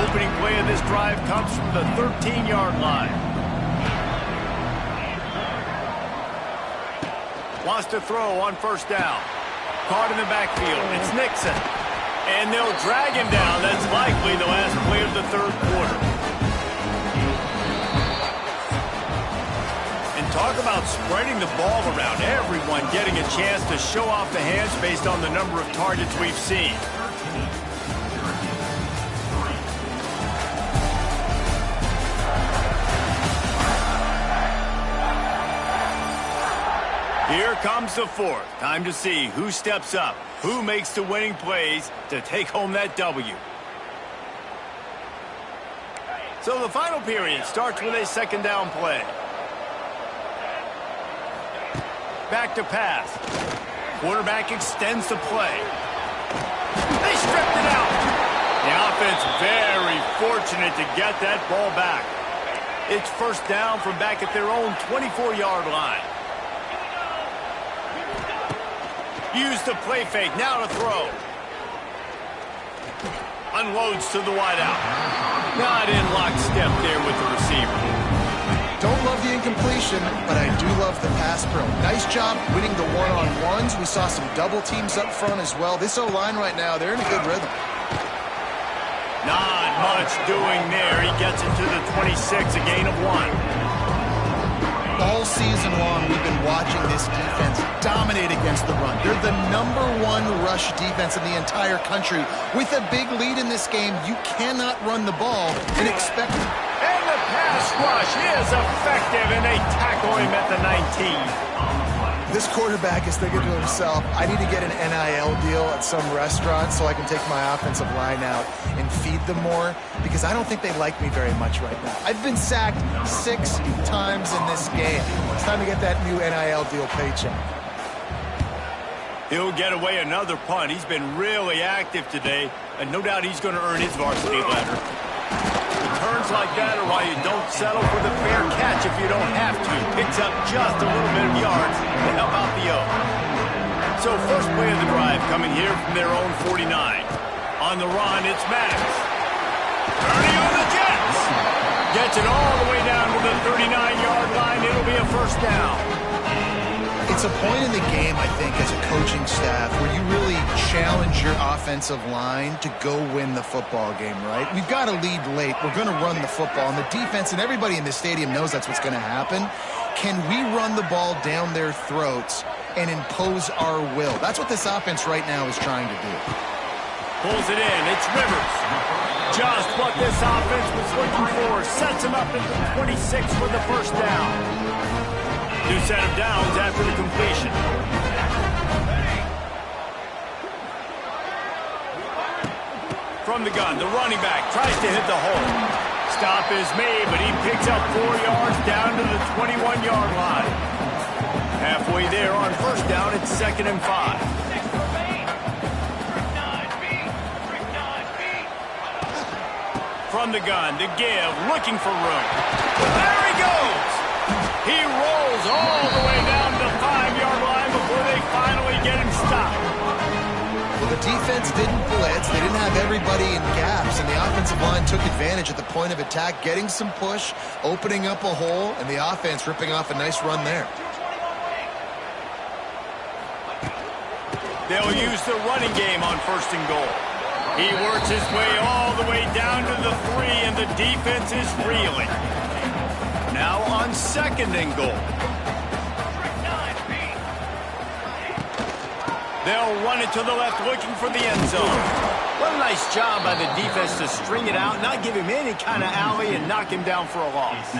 Opening play of this drive comes from the 13-yard line. Wants to throw on first down. Caught in the backfield. It's Nixon. And they'll drag him down. That's likely the last play of the third quarter. And talk about spreading the ball around. Everyone getting a chance to show off the hands based on the number of targets we've seen. Here comes the fourth. Time to see who steps up, who makes the winning plays to take home that W. So the final period starts with a second down play. Back to pass. Quarterback extends the play. They stripped it out. The offense very fortunate to get that ball back. It's first down from back at their own 24-yard line. Use the play fake, now to throw. Unloads to the wideout. Not in lockstep there with the receiver. Don't love the incompletion, but I do love the pass pro. Nice job winning the one-on-ones. We saw some double teams up front as well. This O-line right now, they're in a good rhythm. Not much doing there. He gets it to the 26, a gain of 1. All season long, we've been watching this defense dominate against the run. They're the #1 rush defense in the entire country. With a big lead in this game, you cannot run the ball and expect it. And the pass rush is effective, and they tackle him at the 19. This quarterback is thinking to himself, I need to get an NIL deal at some restaurant so I can take my offensive line out and feed them more, because I don't think they like me very much right now. I've been sacked 6 times in this game. It's time to get that new NIL deal paycheck. He'll get away another punt. He's been really active today, and no doubt he's going to earn his varsity letter. Returns like that are why you don't settle for the fair catch if you don't have to. Picks up just a little bit of yards to help out the O. So first play of the drive coming here from their own 49. On the run, it's Max. Turning on the Jets. Gets it all the way down to the 39-yard line. It'll be a first down. It's a point in the game, I think, as a coaching staff where you really challenge your offensive line to go win the football game, right? We've got to lead late. We're going to run the football. And the defense and everybody in the stadium knows that's what's going to happen. Can we run the ball down their throats and impose our will? That's what this offense right now is trying to do. Pulls it in. It's Rivers. Just what this offense was looking for. Sets him up at the 26 for the first down. New set of downs after the completion. From the gun, the running back tries to hit the hole. Stop is made, but he picks up 4 yards down to the 21-yard line. Halfway there on first down, it's 2nd and 5. From the gun, to give, looking for room. There he goes! He rolls all the way down to the 5-yard line before they finally get him stopped. Well, the defense didn't blitz. They didn't have everybody in gaps, and the offensive line took advantage at the point of attack, getting some push, opening up a hole, and the offense ripping off a nice run there. They'll use the running game on 1st and goal. He works his way all the way down to the 3, and the defense is reeling. Now on 2nd and goal. They'll run it to the left, looking for the end zone. What a nice job by the defense to string it out, not give him any kind of alley, and knock him down for a loss.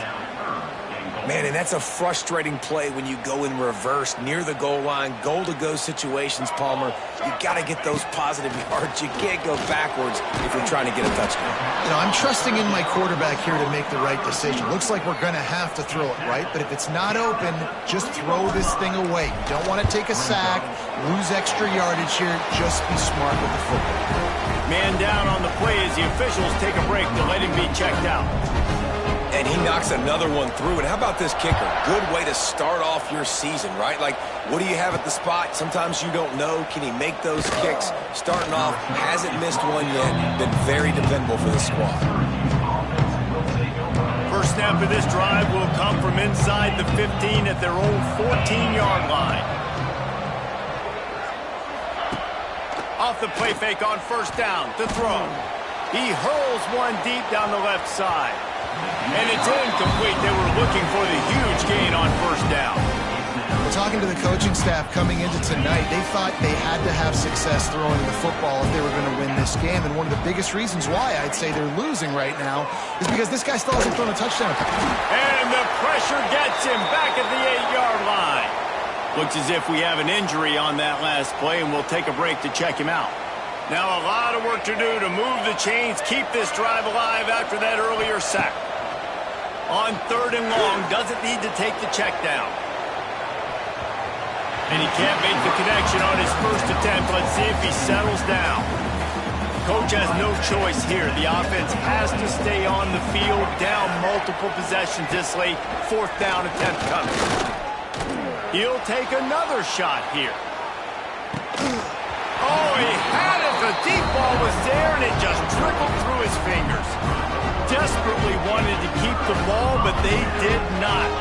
Man, and that's a frustrating play when you go in reverse near the goal line, goal-to-go situations, Palmer. You got to get those positive yards. You can't go backwards if you're trying to get a touchdown. You know, I'm trusting in my quarterback here to make the right decision. Looks like we're going to have to throw it, right? But if it's not open, just throw this thing away. You don't want to take a sack, lose extra yardage here. Just be smart with the football. Man down on the play as the officials take a break to let him be checked out. And he knocks another one through. And how about this kicker? Good way to start off your season, right? Like, what do you have at the spot? Sometimes you don't know. Can he make those kicks? Starting off, hasn't missed one yet. Been very dependable for the squad. First snap of this drive will come from inside the 15 at their own 14-yard line. Off the play fake on first down to throw. He hurls one deep down the left side. And it's incomplete. They were looking for the huge gain on first down. Talking to the coaching staff coming into tonight, they thought they had to have success throwing the football if they were going to win this game. And one of the biggest reasons why I'd say they're losing right now is because this guy still hasn't thrown a touchdown. And the pressure gets him back at the 8-yard line. Looks as if we have an injury on that last play, and we'll take a break to check him out. Now a lot of work to do to move the chains, keep this drive alive after that earlier sack. On third and long, doesn't need to take the check down. And he can't make the connection on his first attempt. Let's see if he settles down. Coach has no choice here. The offense has to stay on the field, down multiple possessions this late. Fourth down attempt coming. He'll take another shot here. Oh, he had it. The deep ball was there, and it just trickled through his fingers. Desperately wanted to keep the ball, but they did not.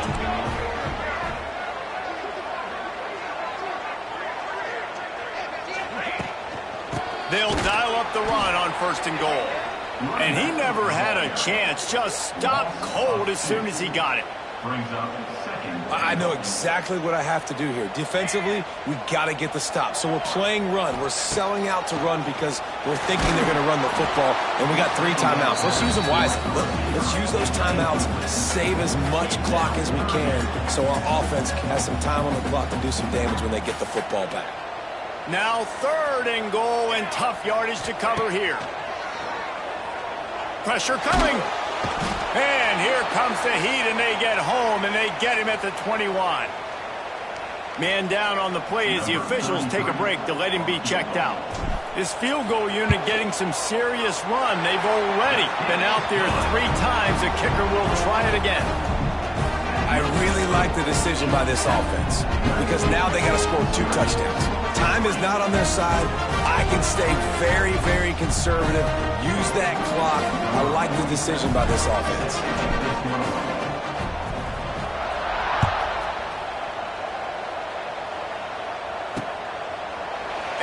They'll dial up the run on first and goal. And he never had a chance. Just stopped cold as soon as he got it. I know exactly what I have to do here. Defensively, we got to get the stop. So we're playing run. We're selling out to run because we're thinking they're going to run the football, and we got 3 timeouts. Let's use them wisely. Let's use those timeouts, save as much clock as we can so our offense has some time on the clock to do some damage when they get the football back. Now third and goal, and tough yardage to cover here. Pressure coming. And here comes the heat, and they get home, and they get him at the 21. Man down on the play as the officials take a break to let him be checked out. This field goal unit getting some serious run. They've already been out there 3 times. The kicker will try it again. I really like the decision by this offense because now they got to score 2 touchdowns. Time is not on their side. I can stay very, very conservative. Use that clock. I like the decision by this offense.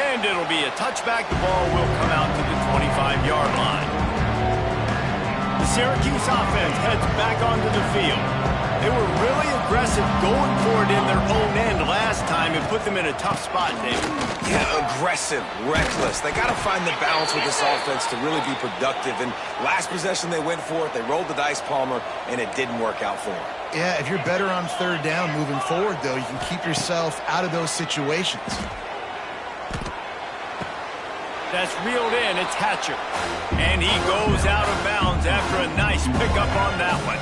And it'll be a touchback. The ball will come out to the 25-yard line. The Syracuse offense heads back onto the field. They were really aggressive going for it in their own end last time and put them in a tough spot, David. Yeah, aggressive, reckless. They got to find the balance with this offense to really be productive. And last possession they went for it. They rolled the dice, Palmer, and it didn't work out for them. Yeah, if you're better on third down moving forward, though, you can keep yourself out of those situations. That's reeled in. It's Hatcher. And he goes out of bounds after a nice pickup on that one.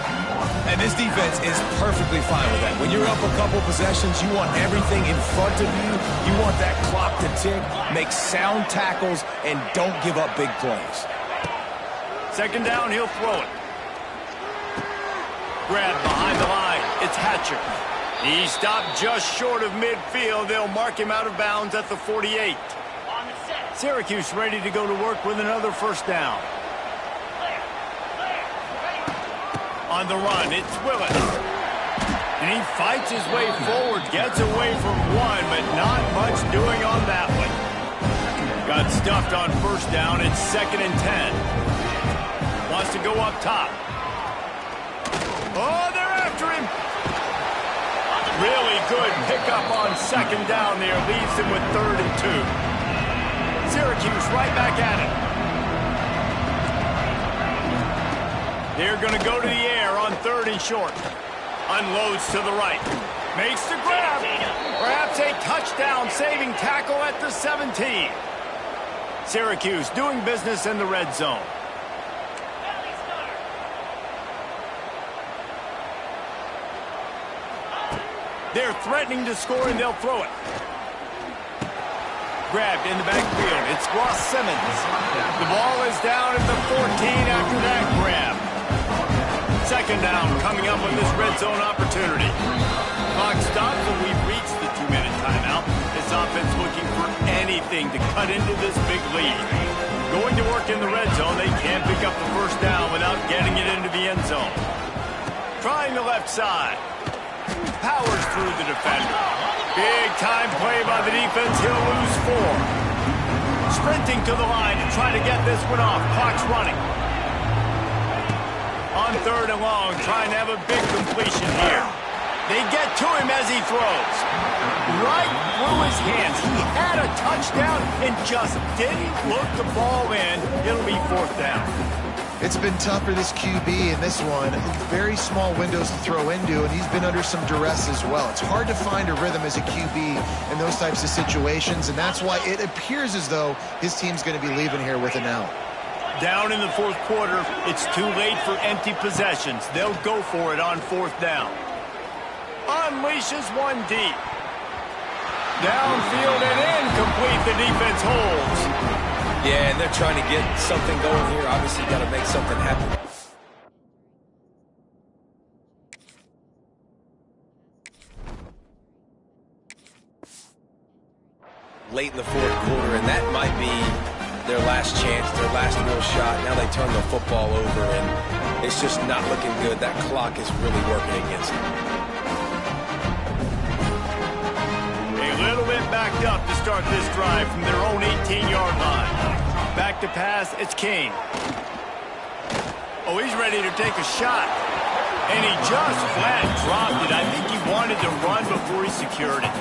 And this defense is perfectly fine with that. When you're up a couple possessions, you want everything in front of you. You want that clock to tick, make sound tackles, and don't give up big plays. Second down, he'll throw it. Grab behind the line. It's Hatcher. He stopped just short of midfield. They'll mark him out of bounds at the 48. Syracuse ready to go to work with another first down. On the run, it's Willis. And he fights his way forward, gets away from one, but not much doing on that one. Got stuffed on first down. It's 2nd and 10. Wants to go up top. Oh, they're after him. Really good pickup on second down there. Leaves him with 3rd and 2. Syracuse right back at it. They're going to go to the air on 3rd and short. Unloads to the right. Makes the grab. Perhaps a touchdown-saving tackle at the 17. Syracuse doing business in the red zone. They're threatening to score, and they'll throw it. Grabbed in the backfield. It's Ross Simmons. The ball is down at the 14 after that grab. Second down coming up on this red zone opportunity. Clock stops and we've reached the 2-minute timeout. This offense looking for anything to cut into this big lead. Going to work in the red zone, they can't pick up the first down without getting it into the end zone. Trying the left side. Powers through the defender. Big time play by the defense. He'll lose 4. Sprinting to the line to try to get this one off. Clock's running. On 3rd and long, trying to have a big completion here. They get to him as he throws. Right through his hands. He had a touchdown and just didn't look the ball in. It'll be 4th down. It's been tough for this QB in this one. Very small windows to throw into, and he's been under some duress as well. It's hard to find a rhythm as a QB in those types of situations, and that's why it appears as though his team's going to be leaving here with an L. Down in the 4th quarter, it's too late for empty possessions. They'll go for it on 4th down. Unleashes one deep. Downfield and incomplete. The defense holds. Yeah, and they're trying to get something going here. Obviously, got to make something happen. Late in the 4th quarter, and that might be their last chance, their last real shot. Now they turn the football over, and it's just not looking good. That clock is really working against them. A little bit backed up to start this drive from their own 18-yard line. Back to pass, it's King. Oh, he's ready to take a shot. And he just flat dropped it. I think he wanted to run before he secured it.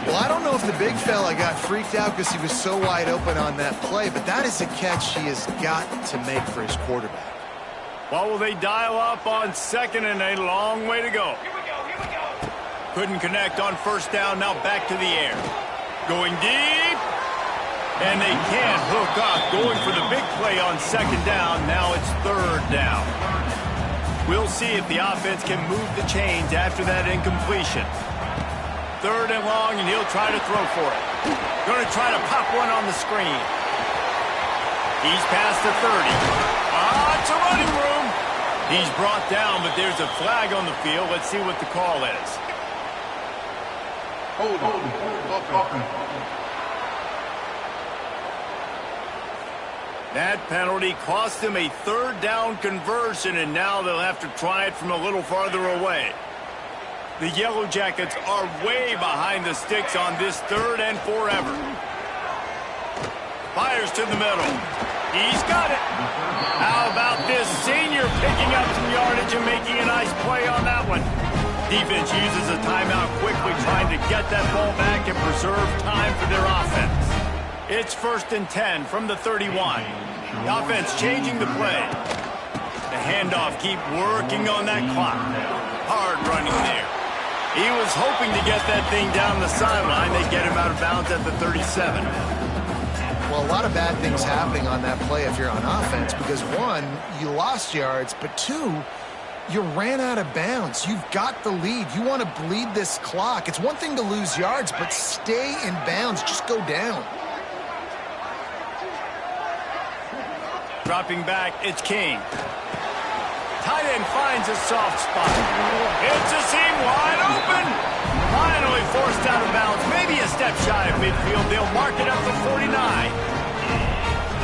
Well, I don't know if the big fella got freaked out because he was so wide open on that play, but that is a catch he has got to make for his quarterback. Well, will they dial up on 2nd and a long way to go? Couldn't connect on 1st down, now back to the air. Going deep. And they can't hook up. Going for the big play on 2nd down, now it's 3rd down. We'll see if the offense can move the chains after that incompletion. 3rd and long, and he'll try to throw for it. Going to try to pop one on the screen. He's past the 30. It's a running room. He's brought down, but there's a flag on the field. Let's see what the call is. Hold on. That penalty cost them a 3rd down conversion, and now they'll have to try it from a little farther away. The Yellow Jackets are way behind the sticks on this 3rd and forever. Fires to the middle. He's got it. How about this senior picking up some yardage and making a nice play on that one? Defense uses a timeout quickly, trying to get that ball back and preserve time for their offense. It's 1st and 10 from the 31. The offense changing the play. The handoff, keep working on that clock. Hard running there. He was hoping to get that thing down the sideline. They get him out of bounds at the 37. Well, a lot of bad things happening on that play if you're on offense because, 1, you lost yards, but 2, you ran out of bounds. You've got the lead. You want to bleed this clock. It's one thing to lose yards, but stay in bounds. Just go down. Dropping back, it's King. Tight end finds a soft spot. It's a seam wide open. Finally forced out of bounds. Maybe a step shy of midfield. They'll mark it up to 49.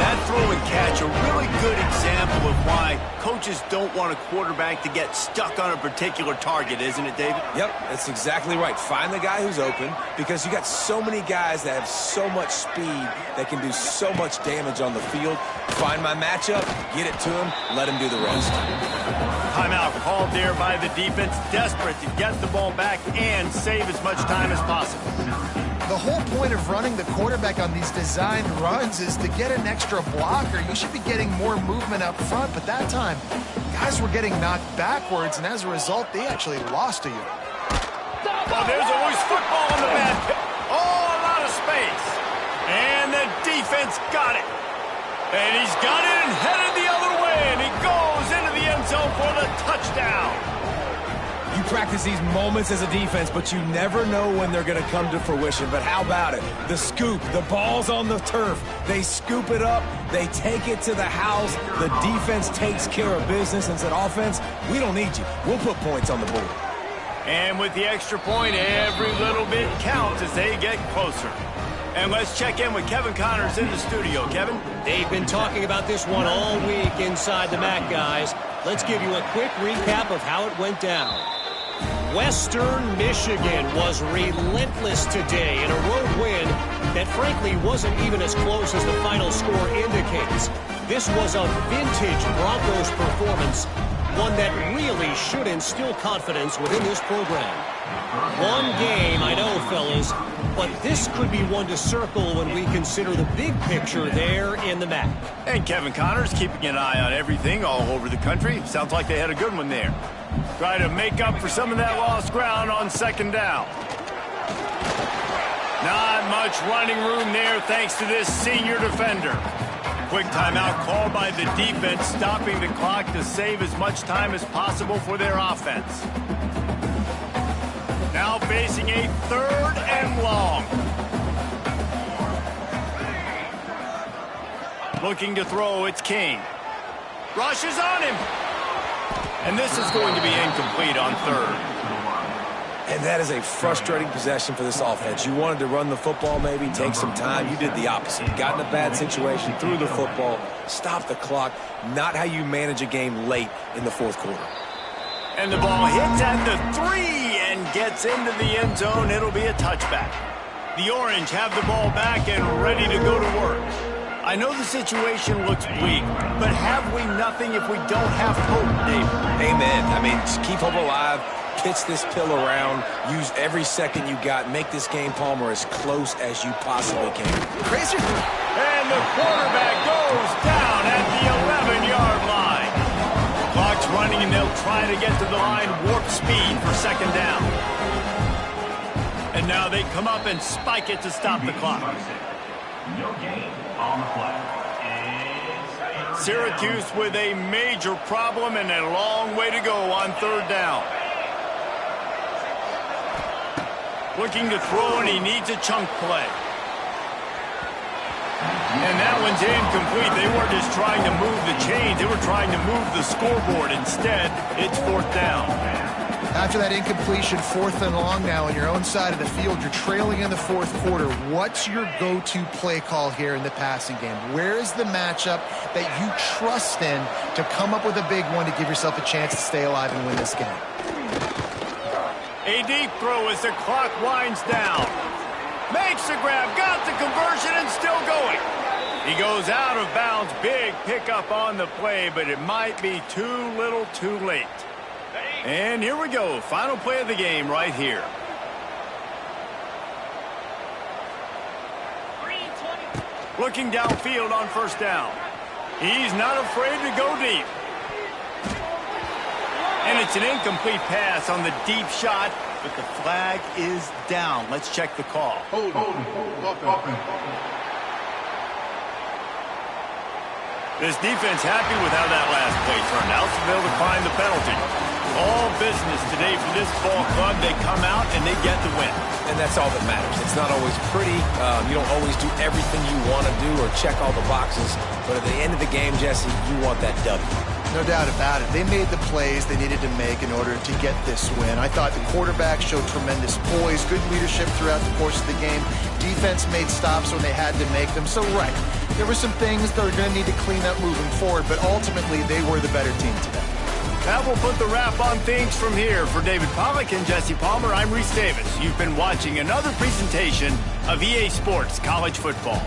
That throw and catch, a really good example of why coaches don't want a quarterback to get stuck on a particular target, isn't it, David? Yep, that's exactly right. Find the guy who's open because you got so many guys that have so much speed that can do so much damage on the field. Find my matchup, get it to him, let him do the rest. Timeout called there by the defense, desperate to get the ball back and save as much time as possible. The whole point of running the quarterback on these designed runs is to get an extra blocker. You should be getting more movement up front, but that time, guys were getting knocked backwards, and as a result, they actually lost to you. Oh, there's a loose football on the bad pick. Oh, a lot of space. And the defense got it. And he's got it and headed the other way, and he goes into the end zone for the touchdown. You practice these moments as a defense, but you never know when they're going to come to fruition. But how about it? The scoop, the ball's on the turf. They scoop it up. They take it to the house. The defense takes care of business and said, offense, we don't need you. We'll put points on the board. And with the extra point, every little bit counts as they get closer. And let's check in with Kevin Connors in the studio. Kevin? They've been talking about this one all week inside the MAC, guys. Let's give you a quick recap of how it went down. Western Michigan was relentless today in a road win that frankly wasn't even as close as the final score indicates. This was a vintage Broncos performance, one that really should instill confidence within this program. One game, I know, fellas, but this could be one to circle when we consider the big picture there in the MAC. And Kevin Connors keeping an eye on everything all over the country. Sounds like they had a good one there. Try to make up for some of that lost ground on second down. Not much running room there thanks to this senior defender. Quick timeout called by the defense, stopping the clock to save as much time as possible for their offense. Now facing a 3rd and long. Looking to throw, it's King. Rushes on him. And this is going to be incomplete on 3rd. And that is a frustrating possession for this offense. You wanted to run the football, maybe take some time. You did the opposite. You got in a bad situation, threw the football, stopped the clock. Not how you manage a game late in the 4th quarter. And the ball hits at the 3 and gets into the end zone. It'll be a touchback. The Orange have the ball back and ready to go to work. I know the situation looks bleak, but have we nothing if we don't have hope, Dave? Amen. I mean, just keep hope alive. Pitch this pill around. Use every second you got. Make this game, Palmer, as close as you possibly can. Crazy. And the quarterback goes down at the 11-yard line. Clock's running, and they'll try to get to the line warp speed for second down. And now they come up and spike it to stop the clock. No gain on the play. Syracuse with a major problem and a long way to go on 3rd down. Looking to throw, and he needs a chunk play. And that one's incomplete. They weren't just trying to move the chains. They were trying to move the scoreboard. Instead, it's 4th down. After that incompletion, 4th and long now on your own side of the field, you're trailing in the 4th quarter. What's your go-to play call here in the passing game? Where is the matchup that you trust in to come up with a big one to give yourself a chance to stay alive and win this game? A deep throw as the clock winds down. Makes the grab, got the conversion, and still going. He goes out of bounds. Big pickup on the play, but it might be too little too late. And here we go. Final play of the game right here. Looking downfield on 1st down. He's not afraid to go deep. And it's an incomplete pass on the deep shot, but the flag is down. Let's check the call. Holding. This defense happy with how that last play turned out, so they'll decline the penalty. All business today for this ball club. They come out and they get the win. And that's all that matters. It's not always pretty. You don't always do everything you want to do or check all the boxes. But at the end of the game, Jesse, you want that W. No doubt about it. They made the plays they needed to make in order to get this win. I thought the quarterback showed tremendous poise, good leadership throughout the course of the game. Defense made stops when they had to make them. So, right, there were some things that are going to need to clean up moving forward, but ultimately they were the better team today. That will put the wrap on things from here. For David Pollack and Jesse Palmer, I'm Reese Davis. You've been watching another presentation of EA Sports College Football.